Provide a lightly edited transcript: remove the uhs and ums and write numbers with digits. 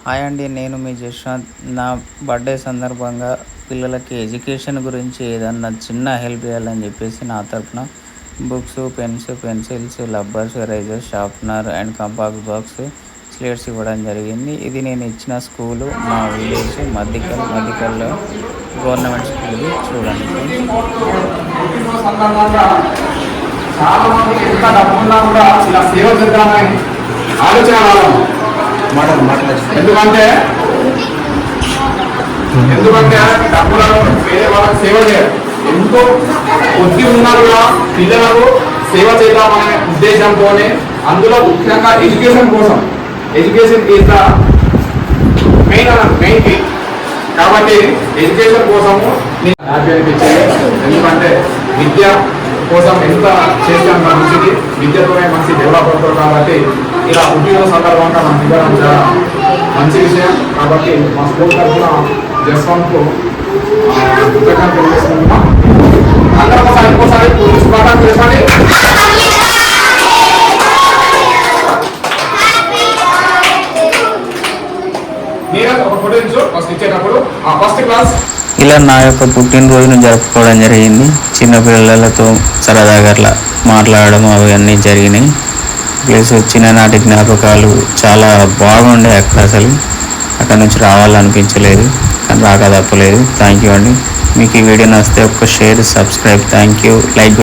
Hi అండి, నేను మీ జశ్వంత్. నా బర్త్డే సందర్భంగా పిల్లలకి ఎడ్యుకేషన్ గురించి ఏదన్నా చిన్న హెల్ప్ చేయాలని చెప్పేసి నా తరఫున books, pens, pencils, rubbers, erasers, sharpener and compass box, slates ఇవ్వడం జరిగింది. ఇది నేను ఇచ్చిన స్కూలు మా విలేజ్ మధ్యకల్లో గవర్నమెంట్ స్కూల్. చూడండి చాలా మందికి ఎంత డబ్బున్నా కూడా ఇలా సేవ చేద్దామని ఆలోచన రావాలి. ఎందుకంటే డబ్బులను వేరే వాళ్ళకి సేవ చేయాలి. ఎంతో కొద్ది ఉన్నా కూడా పిల్లలకు సేవ చేద్దామనే ఉద్దేశంతోనే, అందులో ముఖ్యంగా education is the main thing. కాబట్టి ఎడ్యుకేషన్ కోసము హ్యాపీ అనిపించేది. ఎందుకంటే విద్య కోసం ఎంత చేస్తే అంత మంచిది, విద్యతోనే మంచి డెవలప్ అవుతారు. కాబట్టి ఇలా ఉద్యోగ సందర్భంగా మనం ఇవ్వడం చాలా మంచి విషయం. కాబట్టి మా స్కూల్ తరఫున జస్వంత్కు కృతజ్ఞతలు తెలియజేస్తున్నాం. అందరూ ఇంకోసారి శుభాకాంక్షలు చెప్పండి. ఇలా నా యొక్క పుట్టినరోజును జరుపుకోవడం జరిగింది. చిన్నపిల్లలతో సరదాగా అట్లా మాట్లాడడం అవన్నీ జరిగినాయి. ప్లస్ చిన్ననాటి జ్ఞాపకాలు చాలా బాగుండే. అక్కడ నుంచి రావాలనిపించలేదు, కానీ రాక తప్పలేదు. థ్యాంక్ యూ అండి. మీకు ఈ వీడియో నచ్చితే ఒక్క share, subscribe. Thank you. Like